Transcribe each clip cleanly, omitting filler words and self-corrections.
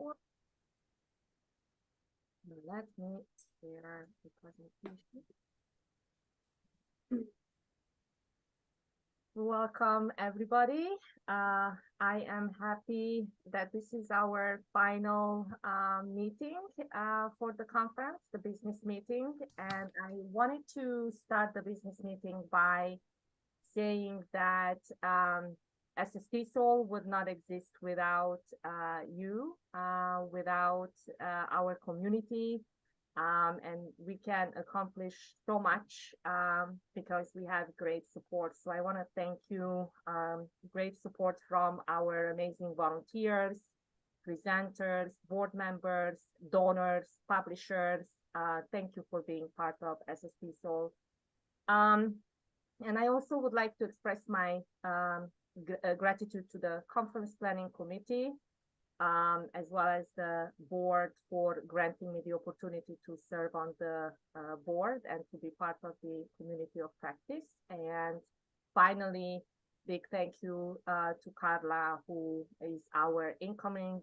4. Let me share the presentation. Welcome, everybody. I am happy that this is our final meeting for the conference, the business meeting. And I wanted to start the business meeting by saying that SSTESOL would not exist without you, without our community. And we can accomplish so much because we have great support. So I want to thank you. Great support from our amazing volunteers, presenters, board members, donors, publishers. Thank you for being part of SSTESOL. And I also would like to express my gratitude to the conference planning committee, as well as the board for granting me the opportunity to serve on the board and to be part of the community of practice. And finally, big thank you to Carla, who is our incoming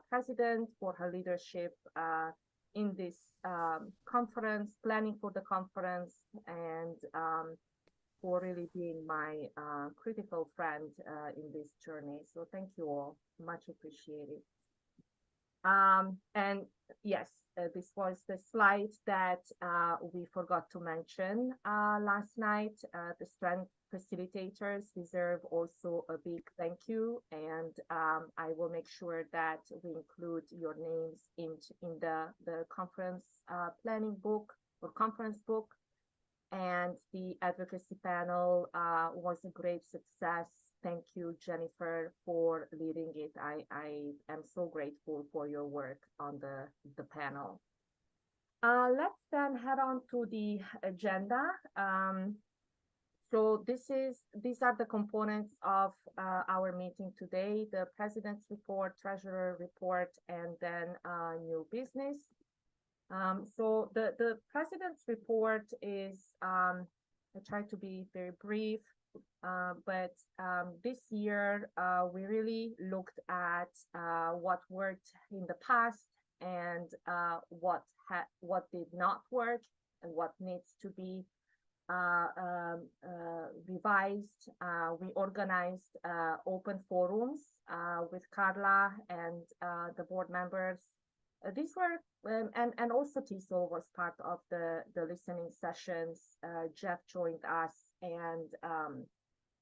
president, for her leadership in this conference, planning for the conference, and for really being my critical friend in this journey. So thank you all, much appreciated. And yes, this was the slide that we forgot to mention last night. The strength facilitators deserve also a big thank you, and I will make sure that we include your names in the conference planning book or conference book. And the advocacy panel was a great success. Thank you, Jennifer, for leading it. I am so grateful for your work on the panel. Let's then head on to the agenda. So these are the components of our meeting today: the president's report, treasurer report, and then new business. So the president's report is, I try to be very brief, but this year we really looked at what worked in the past and what did not work and what needs to be revised. We organized open forums with Carla and the board members. These were, and also TESOL was part of the listening sessions. Jeff joined us, and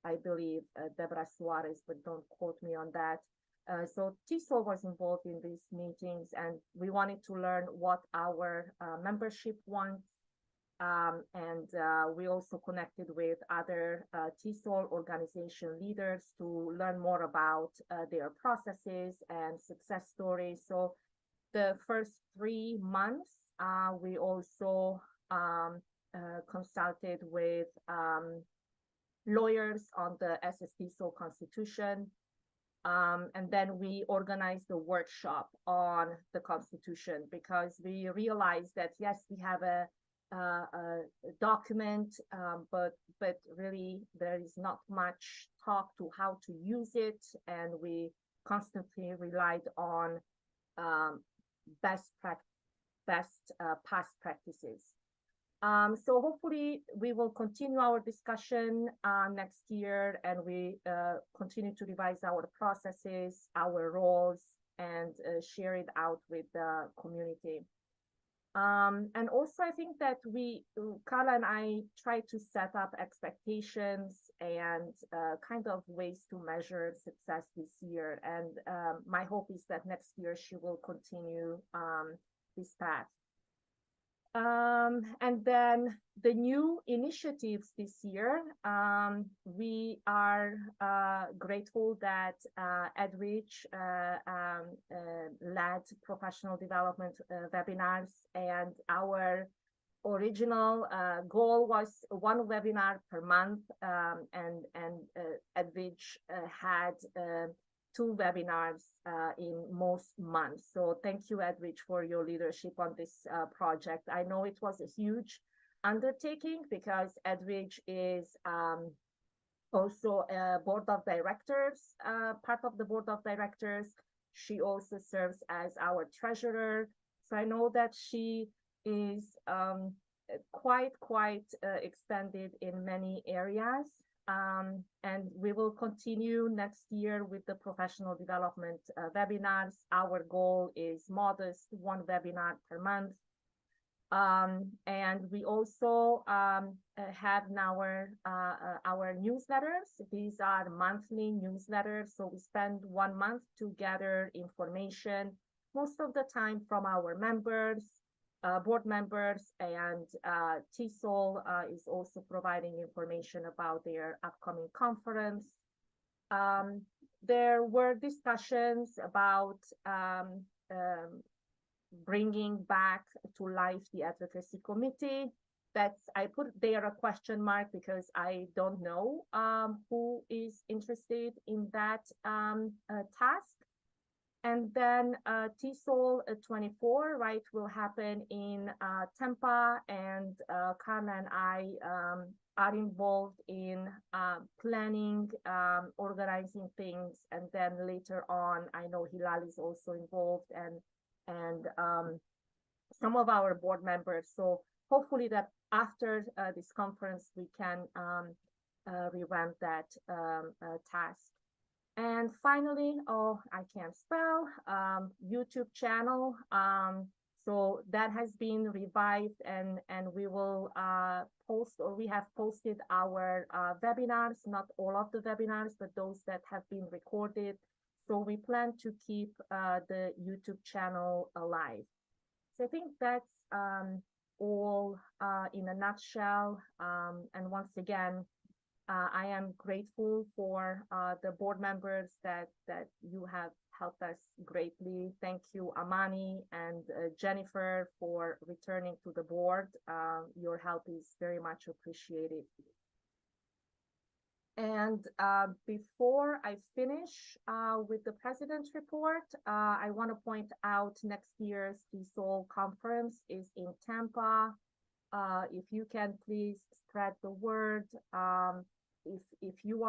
I believe Deborah Suarez, but don't quote me on that. So TESOL was involved in these meetings, and we wanted to learn what our membership wants. And we also connected with other TESOL organization leaders to learn more about their processes and success stories. So the first 3 months, we also consulted with lawyers on the SSTESOL Constitution. And then we organized a workshop on the Constitution, because we realized that, yes, we have a document, but really there is not much talk to how to use it. And we constantly relied on best past practices. So hopefully we will continue our discussion next year, and we continue to revise our processes, our roles, and share it out with the community. And also, I think that Carla and I try to set up expectations and kind of ways to measure success this year. And my hope is that next year she will continue this path. And then the new initiatives this year, we are grateful that Edwidge led professional development webinars, and our original goal was 1 webinar per month, and Edwidge had 2 webinars in most months. So thank you, Edwidge, for your leadership on this project. I know it was a huge undertaking because Edwidge is also a board of directors, part of the board of directors, She also serves as our treasurer. So I know that she is quite extended in many areas. And we will continue next year with the professional development webinars. Our goal is modest, one webinar per month. And we also have now our newsletters. These are monthly newsletters. So we spend 1 month to gather information, most of the time from our members, board members, and TESOL is also providing information about their upcoming conference. There were discussions about bringing back to life the advocacy committee. I put there a question mark because I don't know who is interested in that task. And then SSTESOL2024, right, will happen in Tampa, and Carla and I are involved in planning, organizing things, and then later on, I know Hilal is also involved, and some of our board members. So hopefully that after this conference, we can revamp that task. And finally, oh, I can't spell, YouTube channel. So that has been revived, and we will post, or we have posted our webinars, not all of the webinars, but those that have been recorded. So we plan to keep the YouTube channel alive. So I think that's all in a nutshell. And once again, I am grateful for the board members that you have helped us greatly. Thank you, Amani and Jennifer, for returning to the board. Your help is very much appreciated. And before I finish with the president's report, I want to point out next year's TESOL conference is in Tampa. If you can please spread the word. If you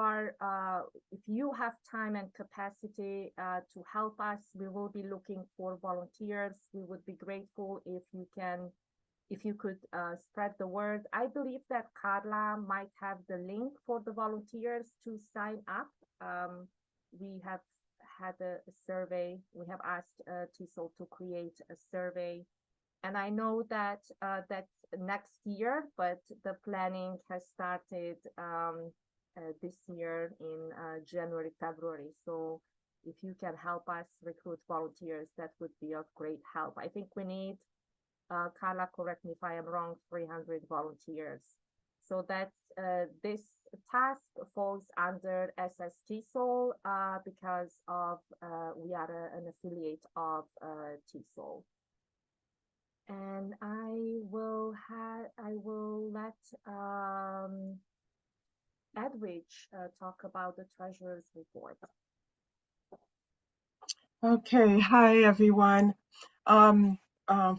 have time and capacity to help us, we will be looking for volunteers. We would be grateful if you could spread the word. I believe that Carla might have the link for the volunteers to sign up. We have had a survey. We have asked TESOL to create a survey. And I know that that's next year, but the planning has started this year in January, February. So if you can help us recruit volunteers, that would be of great help. I think we need, Carla, correct me if I am wrong, 300 volunteers. So that's this task falls under SSTESOL because of we are an affiliate of TESOL. And I will let Edwidge talk about the treasurer's report. Okay, hi everyone.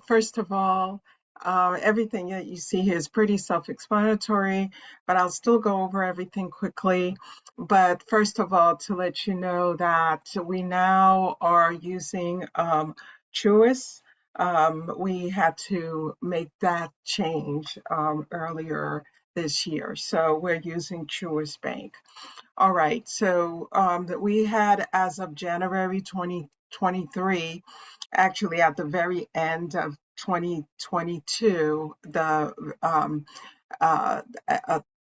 First of all, everything that you see here is pretty self-explanatory, but I'll still go over everything quickly. But first of all, to let you know that we now are using Truist. We had to make that change earlier this year, so we're using Truist Bank. All right, so we had, as of January 2023, actually at the very end of 2022, the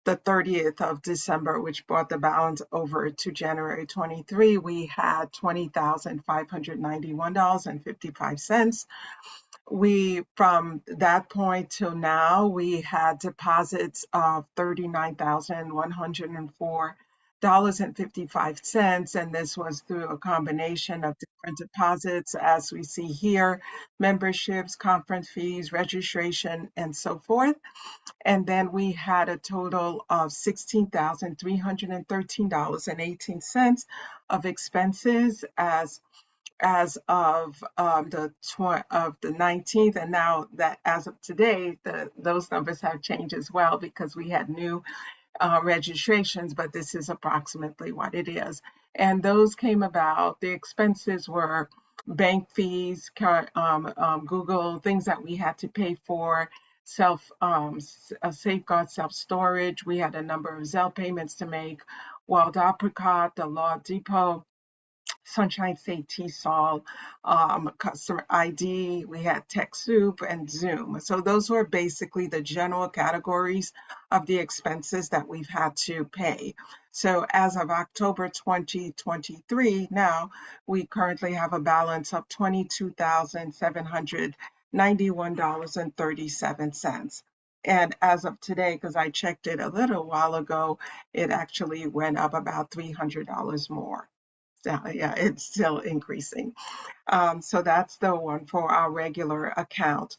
30th of December, which brought the balance over to January 23, we had $20,591.55. From that point till now, we had deposits of $39,104.55, and this was through a combination of different deposits, as we see here: memberships, conference fees, registration, and so forth. And then we had a total of $16,313.18 of expenses as of the 19th, and now that as of today, those numbers have changed as well, because we had new registrations, but this is approximately what it is. And those came about, the expenses were bank fees, Google, things that we had to pay for, safeguard self-storage. We had a number of Zelle payments to make, Wild Apricot, the Law Depot, Sunshine State TESOL, customer ID, we had TechSoup and Zoom. So those were basically the general categories of the expenses that we've had to pay. So as of October 2023, now we currently have a balance of $22,791.37. And as of today, because I checked it a little while ago, it actually went up about $300 more. Yeah, it's still increasing. So that's the one for our regular account.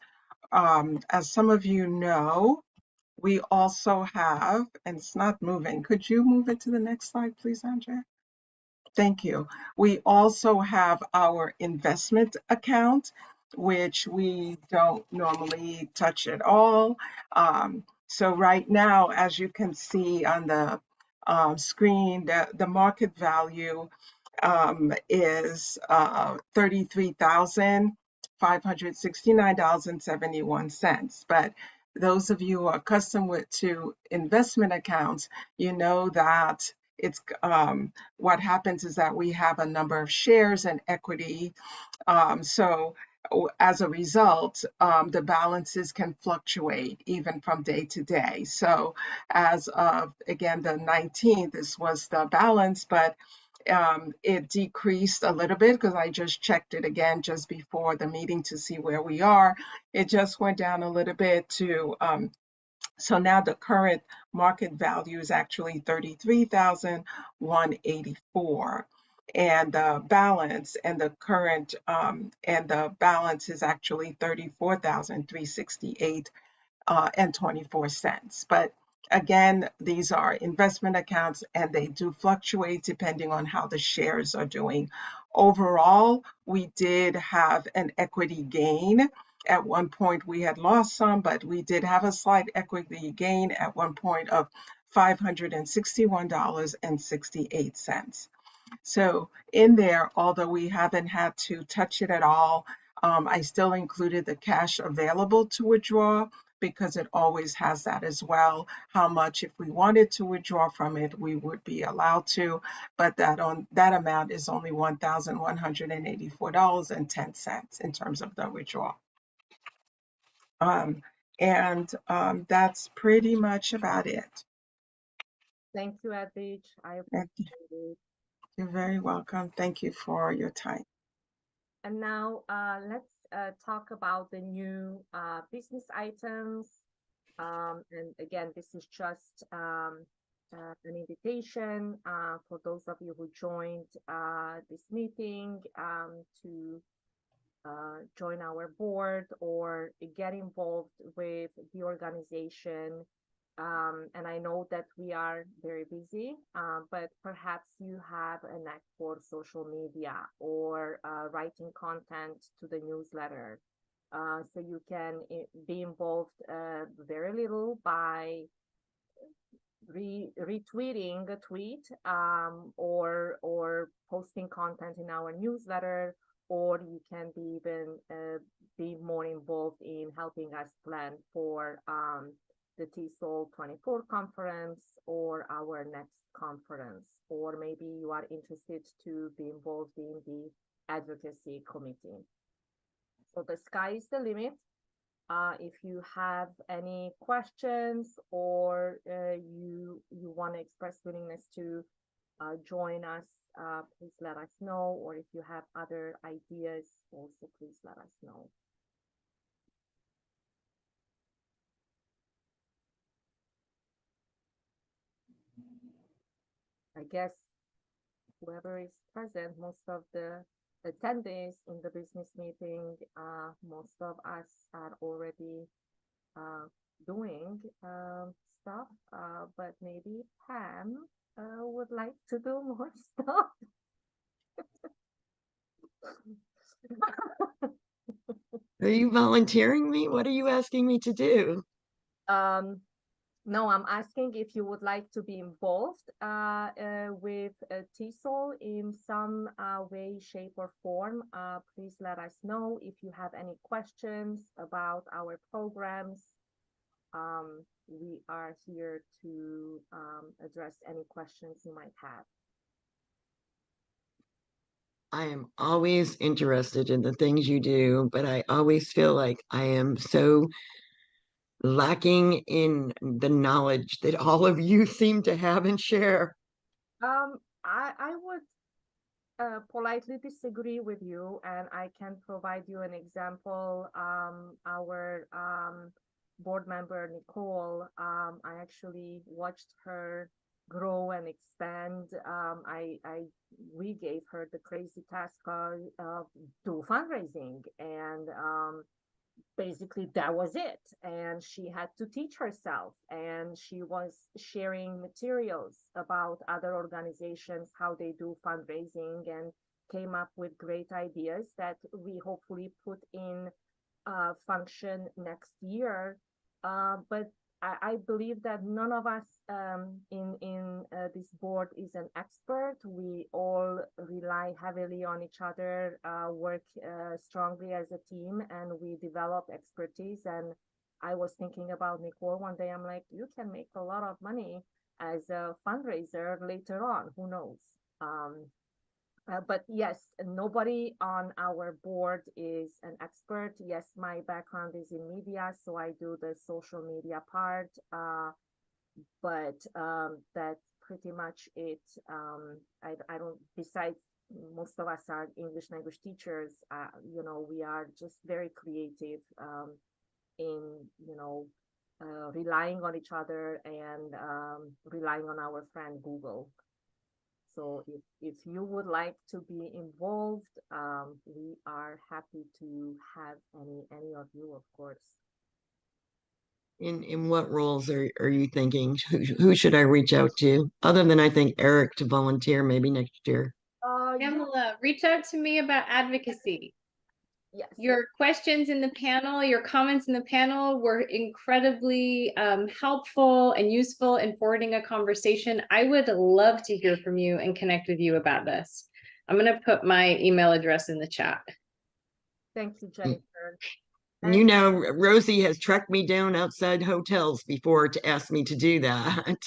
As some of you know, we also have, and it's not moving. Could you move it to the next slide, please, Andrea? Thank you. We also have our investment account, which we don't normally touch at all. So right now, as you can see on the screen, the market value is $33,569.71. But those of you who are accustomed to investment accounts, you know that it's what happens is that we have a number of shares and equity. So as a result, the balances can fluctuate even from day to day. So as of, again, the 19th, this was the balance, but it decreased a little bit because I just checked it again just before the meeting to see where we are. It just went down a little bit to so now the current market value is actually 33,184, and the balance and the current and the balance is actually 34,368 and 24 cents. But again, these are investment accounts and they do fluctuate depending on how the shares are doing. Overall, we did have an equity gain. At one point, we had lost some, but we did have a slight equity gain at one point of $561.68. So in there, although we haven't had to touch it at all, I still included the cash available to withdraw because it always has that as well. How much, if we wanted to withdraw from it, we would be allowed to, but that amount is only $1,184.10 in terms of the withdrawal. That's pretty much about it. Thank you, Edwidge. I appreciate it. You're very welcome. Thank you for your time. And now let's talk about the new business items. And again, this is just an invitation for those of you who joined this meeting to join our board or get involved with the organization. And I know that we are very busy, but perhaps you have a knack for social media or writing content to the newsletter. So you can be involved very little by retweeting a tweet or posting content in our newsletter, or you can be even be more involved in helping us plan for the TESOL24 conference or our next conference, or maybe you are interested to be involved in the advocacy committee. So the sky is the limit. If you have any questions or you want to express willingness to join us, please let us know. Or if you have other ideas, also please let us know. I guess whoever is present, most of the attendees in the business meeting, most of us are already doing stuff, but maybe Pam would like to do more stuff. Are you volunteering me? What are you asking me to do? No, I'm asking if you would like to be involved with TESOL in some way, shape, or form. Please let us know if you have any questions about our programs. We are here to address any questions you might have. I am always interested in the things you do, but I always feel like I am so lacking in the knowledge that all of you seem to have and share. I would politely disagree with you, and I can provide you an example. Our board member, Nicole, I actually watched her grow and expand. We gave her the crazy task of do fundraising, and basically that was it. And she had to teach herself, and she was sharing materials about other organizations, how they do fundraising, and came up with great ideas that we hopefully put in function next year. But I believe that none of us in this board is an expert. We all rely heavily on each other, work strongly as a team, and we develop expertise. And I was thinking about Nicole one day. I'm like, you can make a lot of money as a fundraiser later on. Who knows? But yes, nobody on our board is an expert. Yes, my background is in media, so I do the social media part. But that's pretty much it. I don't, besides, most of us are English language teachers. We are just very creative in, relying on each other and relying on our friend Google. So if you would like to be involved, we are happy to have any of you, of course. In what roles are you thinking? Who should I reach out to? Other than I think Eric to volunteer maybe next year. Pamela, reach out to me about advocacy. Yes. Your questions in the panel, your comments in the panel were incredibly helpful and useful in forwarding a conversation. I would love to hear from you and connect with you about this. I'm going to put my email address in the chat. Thank you, Jennifer. You know, Rosie has tracked me down outside hotels before to ask me to do that.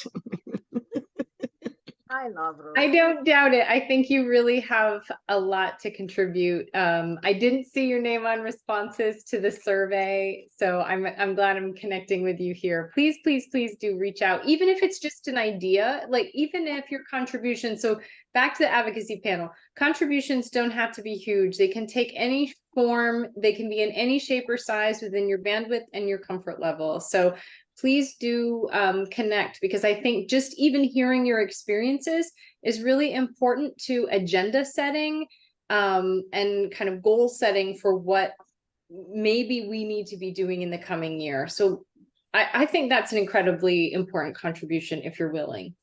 I love Rosie. I don't doubt it. I think you really have a lot to contribute. I didn't see your name on responses to the survey, so I'm glad I'm connecting with you here. Please, please, please do reach out, even if it's just an idea, like even if your contribution, so back to the advocacy panel, contributions don't have to be huge. They can take any form, they can be in any shape or size within your bandwidth and your comfort level. So please do connect, because I think just even hearing your experiences is really important to agenda setting and kind of goal setting for what maybe we need to be doing in the coming year. So I think that's an incredibly important contribution if you're willing.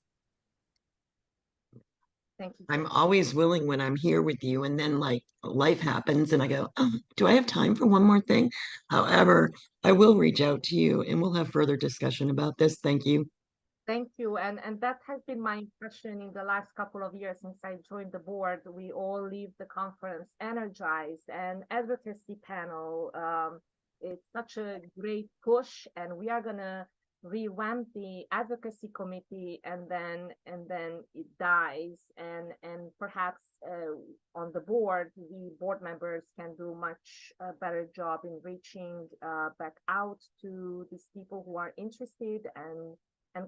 Thank you. I'm always willing when I'm here with you, and then like life happens and I go, oh, do I have time for one more thing? However, I will reach out to you and we'll have further discussion about this. Thank you. Thank you. And that has been my impression in the last couple of years since I joined the board. We all leave the conference energized, and advocacy panel, it's such a great push, and we are gonna revamp the advocacy committee, and then it dies, and perhaps on the board, the board members can do much better job in reaching back out to these people who are interested, and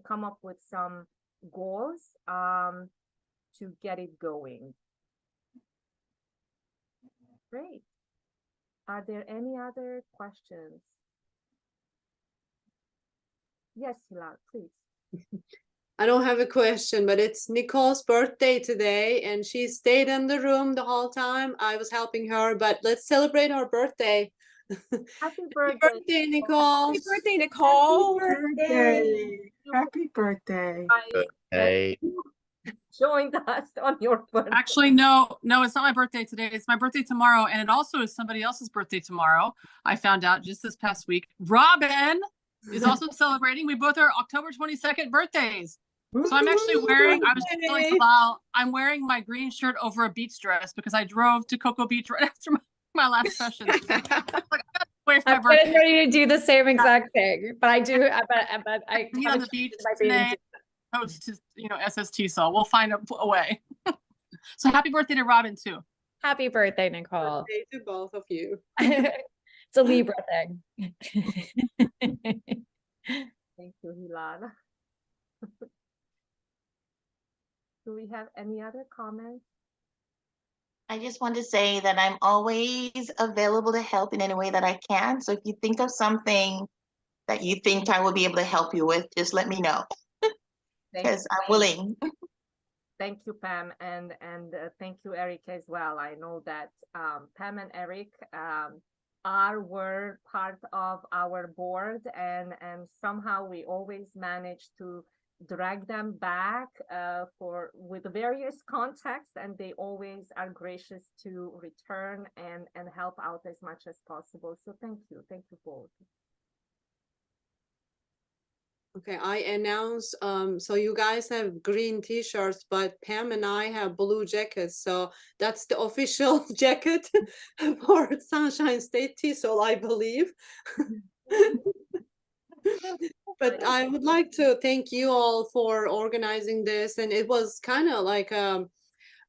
come up with some goals to get it going. Great. Are there any other questions? Yes, Hilal, please. I don't have a question, but it's Nicole's birthday today, and she stayed in the room the whole time. I was helping her, but let's celebrate her birthday. Happy birthday, Nicole. Happy birthday, Nicole. Happy birthday. Hey. Joined us on your birthday. Actually, no, it's not my birthday today. It's my birthday tomorrow, and it also is somebody else's birthday tomorrow. I found out just this past week. Robin, is also celebrating. We both are October 22nd birthdays. So I'm actually wearing, I was telling Bilal, I'm wearing my green shirt over a beach dress because I drove to Cocoa Beach right after my last session. Like, I gotta wait for my I'm birthday. getting ready to do the same exact thing, but I do, but I Me have on a the beach choice in my bathing today, suit. host to, SSTESOL. We'll find a way. So happy birthday to Robin too. Happy birthday, Nicole. Birthday to both of you. It's a Libra thing. Thank you, Hilal. Do we have any other comments? I just want to say that I'm always available to help in any way that I can. So if you think of something that you think I will be able to help you with, just let me know, because I'm willing. Thank you, Pam, and thank you, Eric, as well. I know that Pam and Eric were part of our board, and somehow we always manage to drag them back with various contexts, and they always are gracious to return and help out as much as possible. So thank you both. Okay, I announce, so you guys have green t-shirts, but Pam and I have blue jackets. So that's the official jacket for Sunshine State TESOL, I believe. But I would like to thank you all for organizing this. And it was kind of like a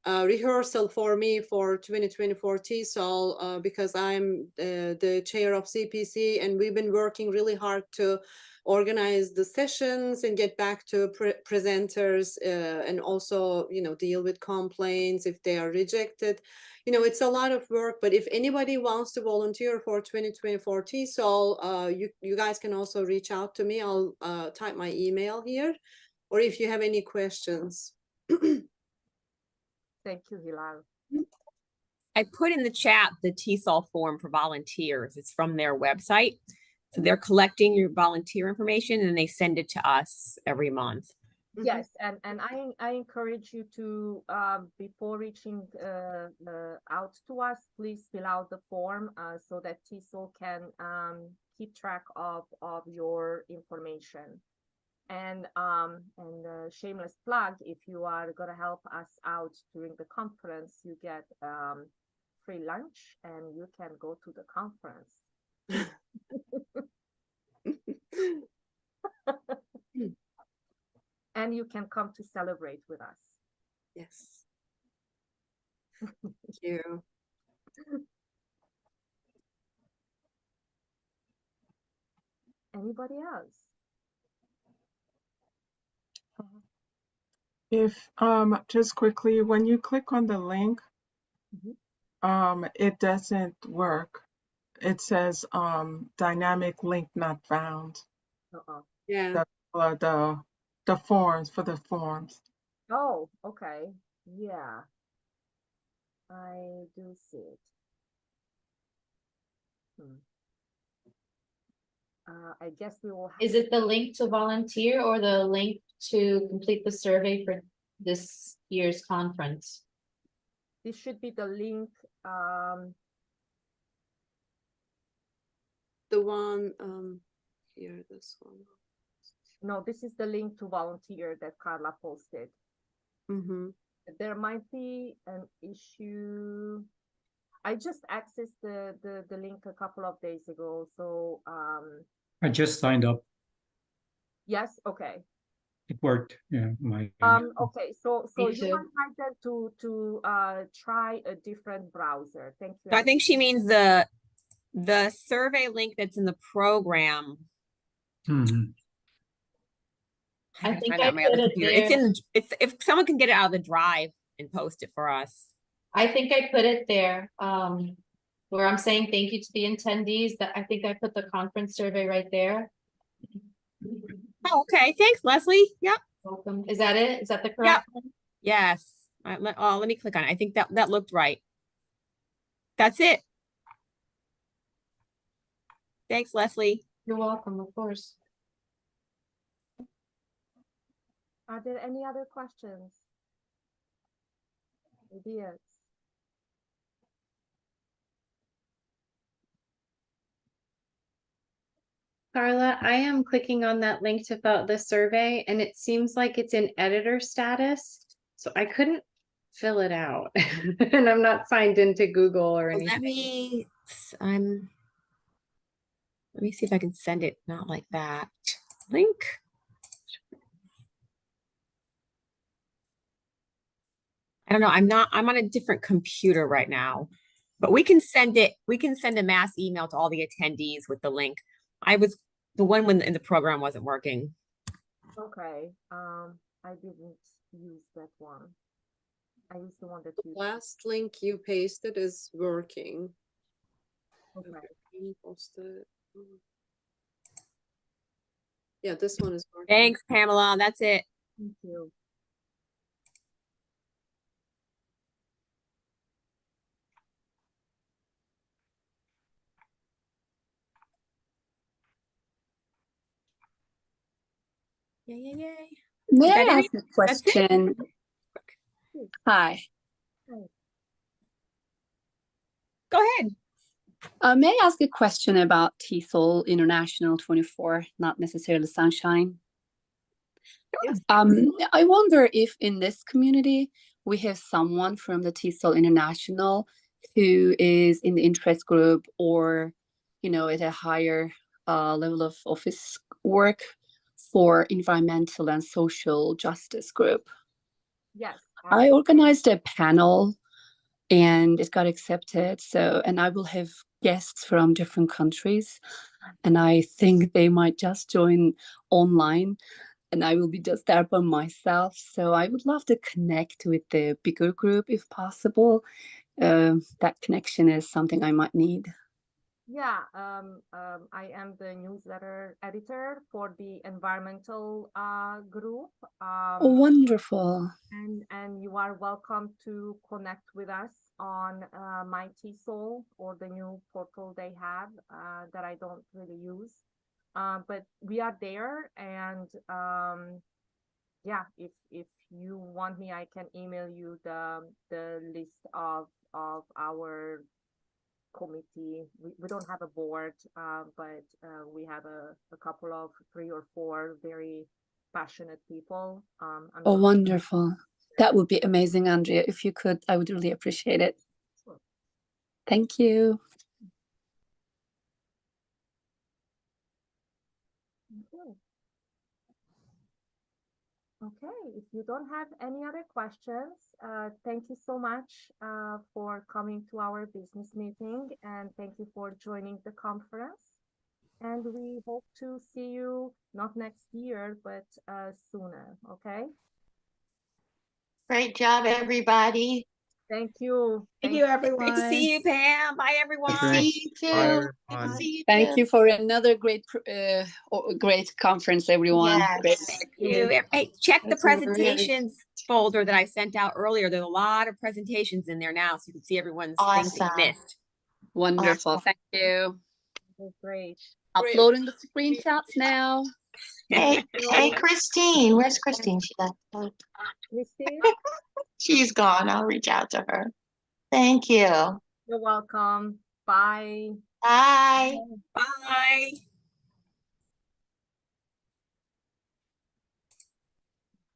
rehearsal for me for 2024 TESOL because I'm the chair of CPC, and we've been working really hard to organize the sessions and get back to presenters and also, deal with complaints if they are rejected. It's a lot of work, but if anybody wants to volunteer for 2024 TESOL, you guys can also reach out to me. I'll type my email here, or if you have any questions. Thank you, Hilal. I put in the chat the TESOL form for volunteers. It's from their website. So they're collecting your volunteer information and they send it to us every month. Yes, and I encourage you to before reaching out to us, please fill out the form so that TESOL can keep track of your information. And shameless plug, if you are going to help us out during the conference, you get free lunch and you can go to the conference. And you can come to celebrate with us. Yes. Thank you. Anybody else? If just quickly, when you click on the link, it doesn't work. It says dynamic link not found. Yeah. The forms for the forms. Oh, okay. Yeah. I do see it. I guess we will have. Is it the link to volunteer or the link to complete the survey for this year's conference? This should be the link. The one here, this one. No, this is the link to volunteer that Carla posted. There might be an issue. I just accessed the link a couple of days ago, so I just signed up. Yes, okay. It worked. Yeah, okay, so you might like them to try a different browser. Thank you. So I think she means the survey link that's in the program. I think I put it there. It's in if someone can get it out of the drive and post it for us. I think I put it there. Where I'm saying thank you to the attendees. That I think I put the conference survey right there. Oh, okay. Thanks, Leslie. Yep. Welcome. Is that it? Is that the correct one? Yes. Let me click on it. I think that looked right. That's it. Thanks, Leslie. You're welcome, of course. Are there any other questions? Ideas? Carla, I am clicking on that link to fill out the survey and it seems like it's in editor status. So I couldn't fill it out and I'm not signed into Google or anything. Let me see if I can send it not like that. Link. I don't know. I'm on a different computer right now, but we can send a mass email to all the attendees with the link. The one when in the program wasn't working. Okay. I didn't use that one. I used the one that you Last link you pasted is working. Okay. Posted. Yeah, this one is working. Thanks, Pamela. That's it. Thank you. Yay. May Is I that ask it? a question? Hi. Go ahead. May I ask a question about TESOL International 24, not necessarily Sunshine? Yes. I wonder if in this community we have someone from the TESOL International who is in the interest group or, at a higher level of office work for environmental and social justice group. Yes. I organized a panel and it got accepted. And I will have guests from different countries. And I think they might just join online and I will be just there by myself. So I would love to connect with the bigger group if possible. That connection is something I might need. Yeah, I am the newsletter editor for the environmental group. Wonderful. And you are welcome to connect with us on My TESOL or the new portal they have that I don't really use. But we are there, and yeah, if you want me, I can email you the list of our committee. We don't have a board, but we have a couple of 3 or 4 very passionate people. Oh, wonderful. That would be amazing, Andrea. If you could, I would really appreciate it. Sure. Thank you. Okay, if you don't have any other questions, thank you so much for coming to our business meeting, and thank you for joining the conference. And we hope to see you not next year, but sooner, okay? Great job, everybody. Thank you. Thank you, everyone. Great to see you, Pam. Bye, everyone. See you too. Good to see you Thank too. you for another great conference, everyone. Yes. Great. Thank you. Hey, check the presentations folder that I sent out earlier. There's a lot of presentations in there now, so you can see everyone's things that you missed. Wonderful. Awesome. Thank you. Great. Uploading the screenshots now. Hey, Christine. Where's Christine? She left. Christine? She's gone. I'll reach out to her. Thank you. You're welcome. Bye. Bye. Bye.